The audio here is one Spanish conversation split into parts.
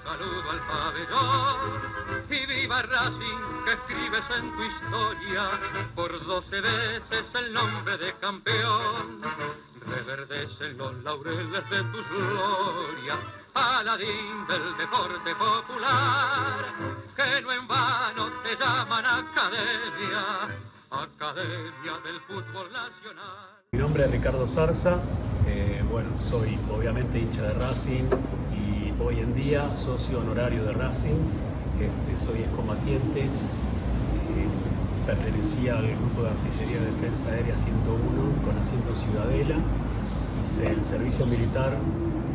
Saludo al pabellón y viva Racing, que escribes en tu historia por 12 veces el nombre de campeón. Reverdecen los laureles de tus glorias, paladín del deporte popular, que no en vano te llaman academia, academia del fútbol nacional. Mi nombre es Ricardo Zarza, soy obviamente hincha de Racing y hoy en día socio honorario de Racing. Soy excombatiente, pertenecía al grupo de artillería de defensa aérea 101 con asiento en Ciudadela. Hice el servicio militar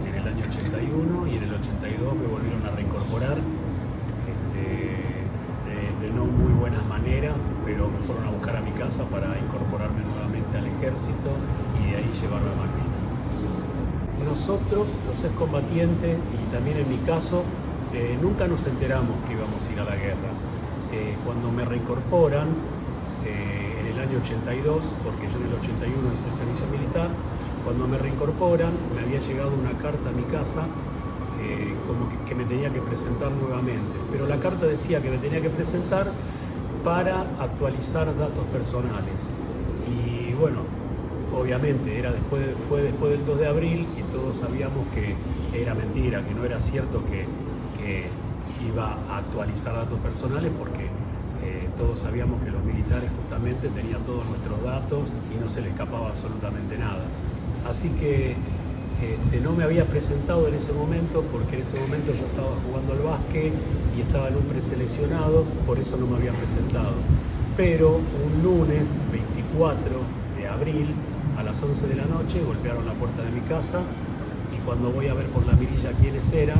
en el año 81 y en el 82 me volvieron a reincorporar de no muy buenas maneras, pero me fueron a buscar a mi casa para incorporarme nuevamente al ejército y de ahí llevarme a Malvinas. Nosotros, los excombatientes, y también en mi caso, nunca nos enteramos que íbamos a ir a la guerra. Cuando me reincorporan, en el año 82, porque yo en el 81 hice el servicio militar, cuando me reincorporan me había llegado una carta a mi casa como que me tenía que presentar nuevamente, pero la carta decía que me tenía que presentar para actualizar datos personales. Y bueno, obviamente fue después del 2 de abril y todos sabíamos que era mentira, que no era cierto que iba a actualizar datos personales, porque todos sabíamos que los militares justamente tenían todos nuestros datos y no se les escapaba absolutamente nada. Así que no me había presentado en ese momento, porque en ese momento yo estaba jugando al básquet y estaba en un preseleccionado, por eso no me había presentado. Pero un lunes 24 de abril a las 11 de la noche golpearon la puerta de mi casa y cuando voy a ver por la mirilla quiénes eran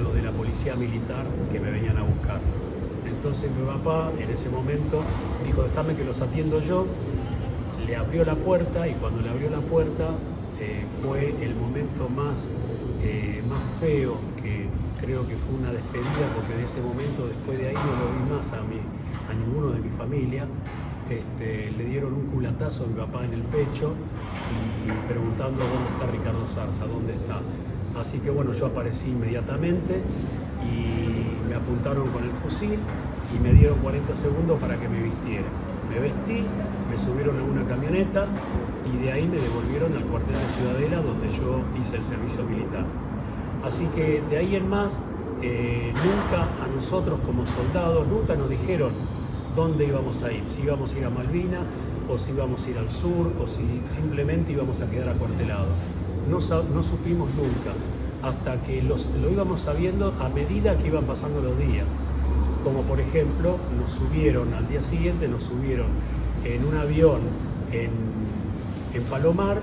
los de la policía militar que me venían a buscar. Entonces mi papá en ese momento dijo: déjame que los atiendo yo. Le abrió la puerta y cuando le abrió la puerta fue el momento más feo, que creo que fue una despedida, porque de ese momento, después de ahí, no lo vi más a ninguno de mi familia. Le dieron un culatazo a mi papá en el pecho y preguntando: ¿dónde está Ricardo Zarza? ¿Dónde está? Así que bueno, yo aparecí inmediatamente y me apuntaron con el fusil y me dieron 40 segundos para que me vistiera. Me vestí, me subieron a una camioneta y de ahí me devolvieron al cuartel de Ciudadela, donde yo hice el servicio militar. Así que de ahí en más, nunca a nosotros como soldados, nunca nos dijeron dónde íbamos a ir, si íbamos a ir a Malvinas o si íbamos a ir al sur o si simplemente íbamos a quedar acuartelados. No supimos nunca, hasta que lo íbamos sabiendo a medida que iban pasando los días. Como por ejemplo, al día siguiente nos subieron en un avión en Palomar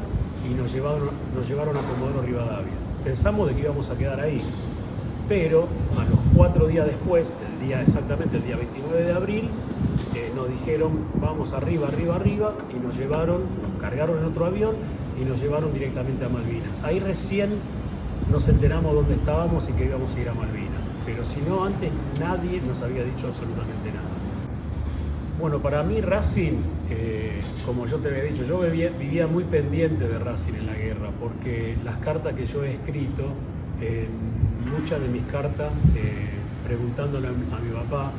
y nos llevaron a Comodoro Rivadavia. Pensamos de que íbamos a quedar ahí, pero a los 4 días después, exactamente el día 29 de abril, nos dijeron: vamos arriba, y nos cargaron en otro avión y nos llevaron directamente a Malvinas. Ahí recién nos enteramos dónde estábamos y que íbamos a ir a Malvinas, pero si no, antes nadie nos había dicho absolutamente nada. Bueno, para mí Racing, como yo te había dicho, yo vivía muy pendiente de Racing en la guerra, porque las cartas que yo he escrito, muchas de mis cartas, preguntándole a mi papá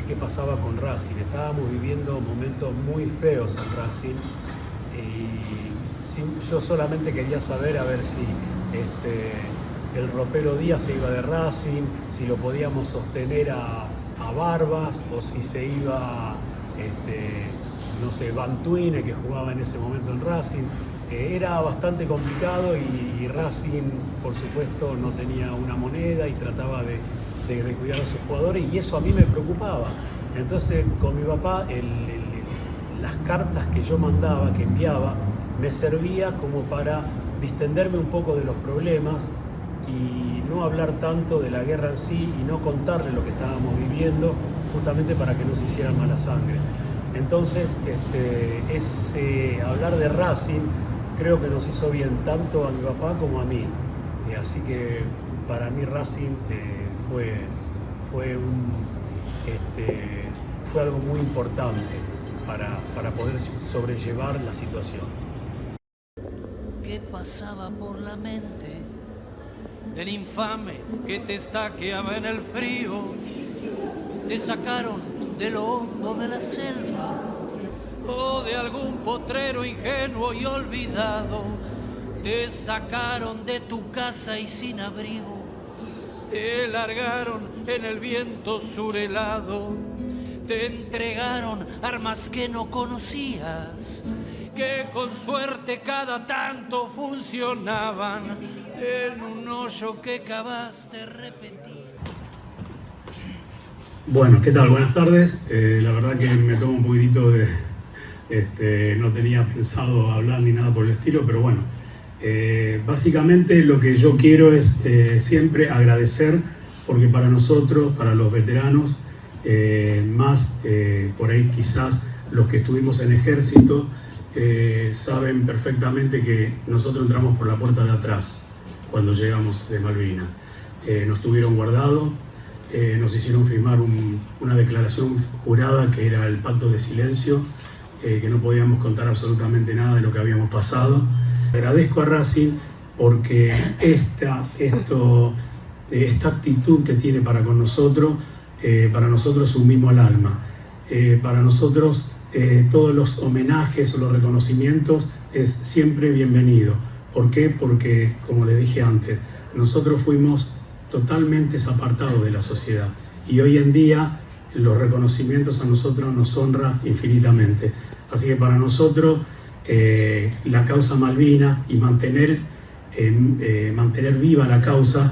qué pasaba con Racing. Estábamos viviendo momentos muy feos en Racing y yo solamente quería saber a ver si el ropero Díaz se iba de Racing, si lo podíamos sostener a Barbas, o si se iba, Bantuine, que jugaba en ese momento en Racing. Era bastante complicado y Racing, por supuesto, no tenía una moneda y trataba de cuidar a sus jugadores, y eso a mí me preocupaba. Entonces, con mi papá, las cartas que yo mandaba, que enviaba, me servía como para distenderme un poco de los problemas y no hablar tanto de la guerra en sí y no contarle lo que estábamos viviendo, justamente para que no se hiciera mala sangre. Entonces, hablar de Racing creo que nos hizo bien tanto a mi papá como a mí. Así que para mí Racing fue algo muy importante para poder sobrellevar la situación. ¿Qué pasaba por la mente del infame que te estaqueaba en el frío. Te sacaron de lo hondo de la selva o de algún potrero ingenuo y olvidado. Te sacaron de tu casa y sin abrigo. Te largaron en el viento surhelado. Te entregaron armas que no conocías, que con suerte cada tanto funcionaban en un hoyo que cavaste repetir. Bueno, ¿qué tal? Buenas tardes. La verdad que me tomo un poquitito de... no tenía pensado hablar ni nada por el estilo, pero bueno. Básicamente lo que yo quiero es siempre agradecer, porque para nosotros, para los veteranos, más por ahí quizás los que estuvimos en ejército, saben perfectamente que nosotros entramos por la puerta de atrás cuando llegamos de Malvinas. Nos tuvieron guardado, nos hicieron firmar una declaración jurada que era el pacto de silencio, que no podíamos contar absolutamente nada de lo que habíamos pasado. Agradezco a Racing porque esta actitud que tiene para nosotros sumimos al alma. Para nosotros todos los homenajes o los reconocimientos es siempre bienvenido. ¿Por qué? Porque, como les dije antes, nosotros fuimos totalmente apartados de la sociedad y hoy en día los reconocimientos a nosotros nos honra infinitamente. Así que para nosotros la causa Malvinas y mantener viva la causa,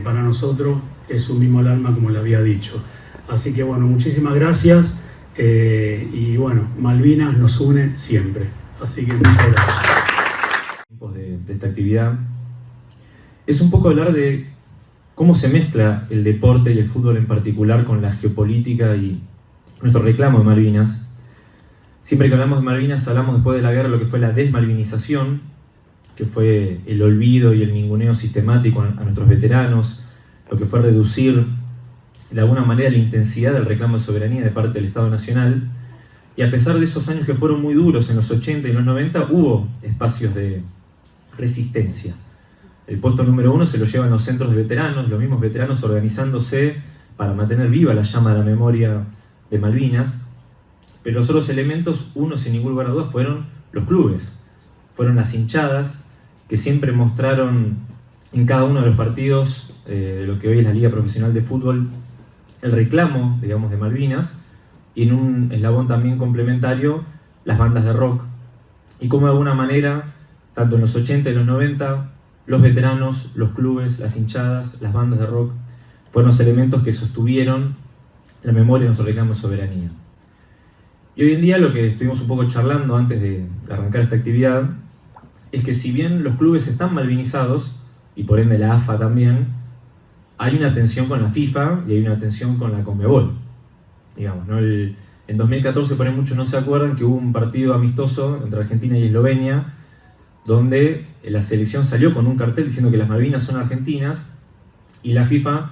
para nosotros es un mismo alma, como le había dicho. Así que bueno, muchísimas gracias y bueno, Malvinas nos une siempre. Así que muchas gracias. De esta actividad es un poco hablar de cómo se mezcla el deporte y el fútbol en particular con la geopolítica y nuestro reclamo de Malvinas. Siempre que hablamos de Malvinas hablamos después de la guerra de lo que fue la desmalvinización, que fue el olvido y el ninguneo sistemático a nuestros veteranos, lo que fue reducir de alguna manera la intensidad del reclamo de soberanía de parte del Estado Nacional. Y a pesar de esos años que fueron muy duros en los 80 y los 90, hubo espacios de resistencia. El puesto número 1 se lo llevan los centros de veteranos, los mismos veteranos organizándose para mantener viva la llama de la memoria de Malvinas. Pero los otros elementos, uno sin ningún lugar a dudas, fueron los clubes. Fueron las hinchadas que siempre mostraron en cada uno de los partidos de lo que hoy es la Liga Profesional de Fútbol el reclamo, digamos, de Malvinas, y en un eslabón también complementario, las bandas de rock. Y como de alguna manera, tanto en los 80 y los 90, los veteranos, los clubes, las hinchadas, las bandas de rock, fueron los elementos que sostuvieron la memoria de nuestro reclamo de soberanía. Y hoy en día lo que estuvimos un poco charlando antes de arrancar esta actividad es que si bien los clubes están malvinizados, y por ende la AFA también, hay una tensión con la FIFA y hay una tensión con la Conmebol. Digamos, ¿no? En 2014, por ahí muchos no se acuerdan, que hubo un partido amistoso entre Argentina y Eslovenia, donde la selección salió con un cartel diciendo que las Malvinas son argentinas, y la FIFA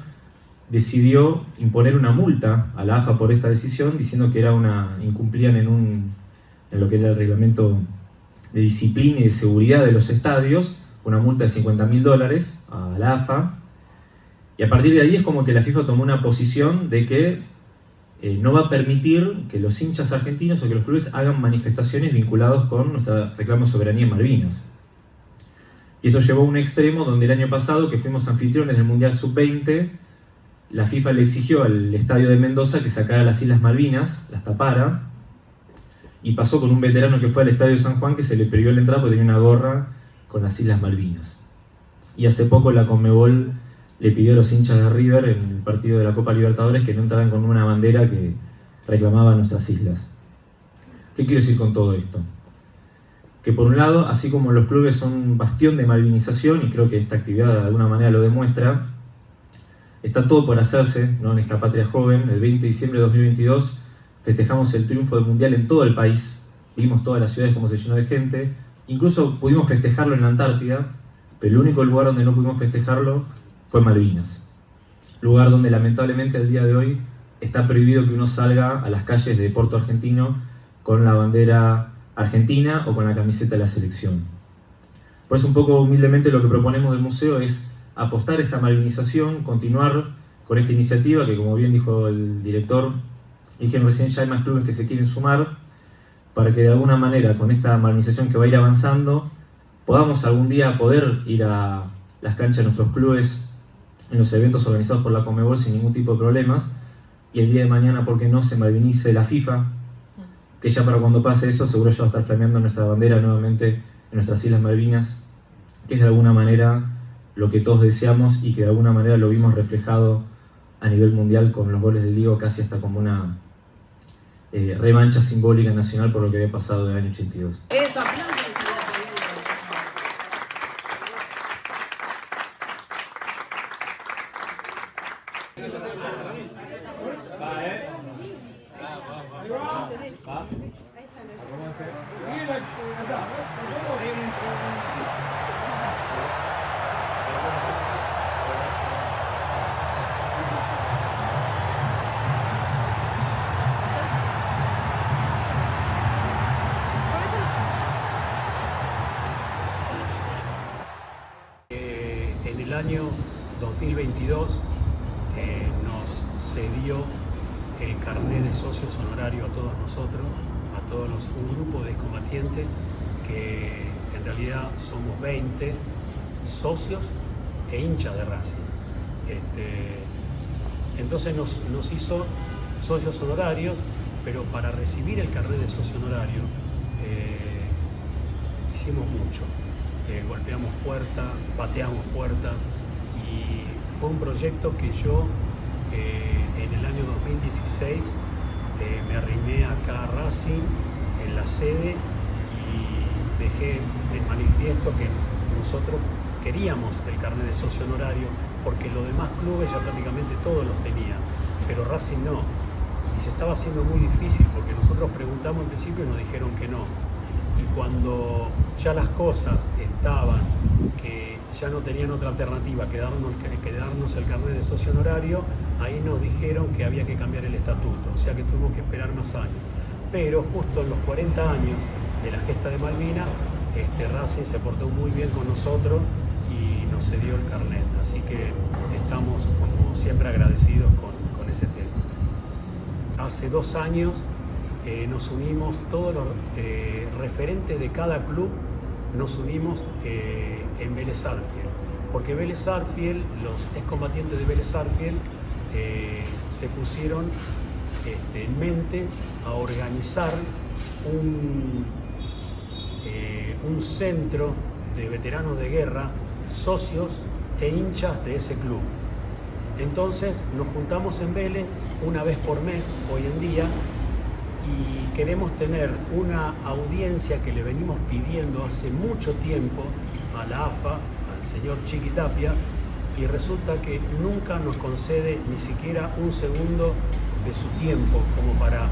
decidió imponer una multa a la AFA por esta decisión, diciendo que incumplían en lo que era el reglamento de disciplina y de seguridad de los estadios, una multa de $50.000 a la AFA. Y a partir de ahí es como que la FIFA tomó una posición de que no va a permitir que los hinchas argentinos o que los clubes hagan manifestaciones vinculados con nuestra reclamo de soberanía en Malvinas. Y esto llevó a un extremo donde el año pasado, que fuimos anfitriones del Mundial Sub-20, la FIFA le exigió al estadio de Mendoza que sacara las Islas Malvinas, las tapara, y pasó con un veterano que fue al estadio de San Juan que se le prohibió la entrada porque tenía una gorra con las Islas Malvinas. Y hace poco la Conmebol le pidió a los hinchas de River en el partido de la Copa Libertadores que no entraran con una bandera que reclamaba nuestras islas. ¿Qué quiero decir con todo esto? Que por un lado, así como los clubes son un bastión de malvinización, y creo que esta actividad de alguna manera lo demuestra, está todo por hacerse, ¿no? En esta patria joven. El 20 de diciembre de 2022 festejamos el triunfo del Mundial en todo el país, vimos todas las ciudades como se llenó de gente, incluso pudimos festejarlo en la Antártida, pero el único lugar donde no pudimos festejarlo fue Malvinas. Lugar donde lamentablemente al día de hoy está prohibido que uno salga a las calles de Puerto Argentino con la bandera argentina o con la camiseta de la selección. Por eso un poco humildemente lo que proponemos del museo es apostar a esta malvinización, continuar con esta iniciativa que, como bien dijo el director, y que recién ya hay más clubes que se quieren sumar, para que de alguna manera con esta malvinización que va a ir avanzando, podamos algún día poder ir a las canchas de nuestros clubes en los eventos organizados por la Conmebol sin ningún tipo de problemas, y el día de mañana, ¿por qué no?, se malvinice la FIFA, que ya para cuando pase eso seguro ya va a estar flameando nuestra bandera nuevamente en nuestras Islas Malvinas, que es de alguna manera lo que todos deseamos y que de alguna manera lo vimos reflejado a nivel mundial con los goles del Diego, casi hasta como una revancha simbólica nacional por lo que había pasado en el año 82. Eso, aplausos. En el año 2022 nos cedió el carnet de socios honorario a todos nosotros, un grupo de excombatientes que en realidad somos 20 socios e hinchas de Racing. Entonces nos hizo socios honorarios, pero para recibir el carnet de socio honorario hicimos mucho. Golpeamos puertas, pateamos puertas, y fue un proyecto que yo en el año 2016 me arrimé acá a Racing en la sede y dejé en manifiesto que nosotros queríamos el carnet de socio honorario porque los demás clubes ya prácticamente todos los tenían, pero Racing no, y se estaba haciendo muy difícil porque nosotros preguntamos en principio y nos dijeron que no. Y cuando ya las cosas estaban, que ya no tenían otra alternativa que darnos el carnet de socio honorario, ahí nos dijeron que había que cambiar el estatuto, o sea que tuvimos que esperar más años. Pero justo en los 40 años de la gesta de Malvinas, Racing se portó muy bien con nosotros y nos cedió el carnet. Así que estamos, como siempre, agradecidos con ese tema. Hace 2 años nos unimos, todos los referentes de cada club nos unimos en Vélez Sarsfield, porque Vélez Sarsfield, los excombatientes de Vélez Sarsfield se pusieron en mente a organizar un centro de veteranos de guerra, socios e hinchas de ese club. Entonces nos juntamos en Vélez una vez por mes hoy en día, y queremos tener una audiencia que le venimos pidiendo hace mucho tiempo a la AFA, al señor Chiqui Tapia, y resulta que nunca nos concede ni siquiera un segundo de su tiempo como para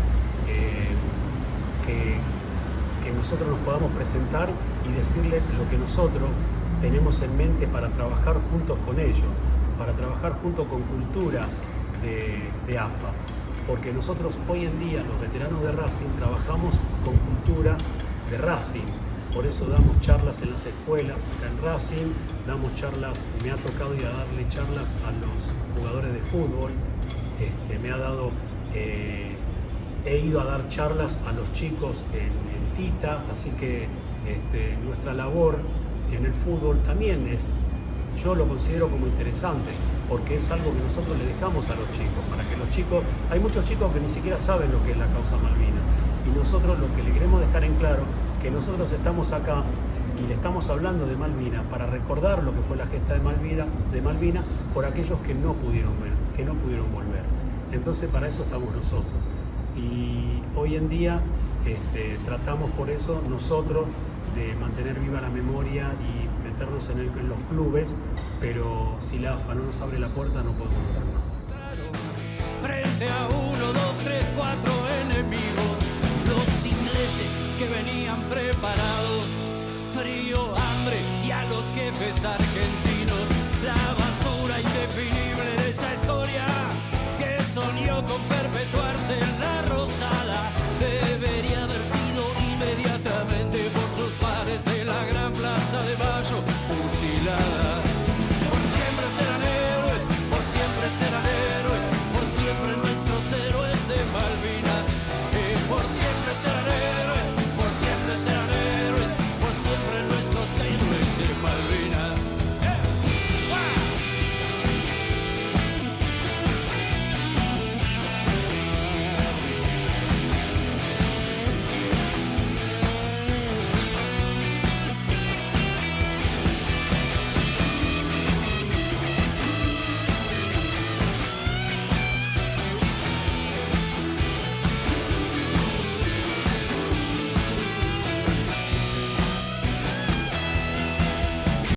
que nosotros nos podamos presentar y decirle lo que nosotros tenemos en mente para trabajar juntos con ellos, para trabajar junto con Cultura de AFA. Porque nosotros hoy en día, los veteranos de Racing, trabajamos con Cultura de Racing. Por eso damos charlas en las escuelas, acá en Racing, damos charlas, me ha tocado ir a darle charlas a los jugadores de fútbol, he ido a dar charlas a los chicos en Tita, así que nuestra labor en el fútbol también yo lo considero como interesante, porque es algo que nosotros le dejamos a los chicos, para que los chicos, hay muchos chicos que ni siquiera saben lo que es la causa Malvinas, y nosotros lo que le queremos dejar en claro, que nosotros estamos acá y le estamos hablando de Malvinas para recordar lo que fue la gesta de Malvinas por aquellos que no pudieron volver. Entonces para eso estamos nosotros, y hoy en día tratamos por eso nosotros de mantener viva la memoria y meternos en los clubes, pero si la AFA no nos abre la puerta no podemos hacer nada. Frente a 1, 2, 3, 4 enemigos, los ingleses que venían preparados, frío, hambre y a los jefes argentinos, la basura indefinible de esa escoria que soñó con perpetuarse en la Rosada, debería haber sido inmediatamente por sus pares en la gran plaza de Mayo fusilada.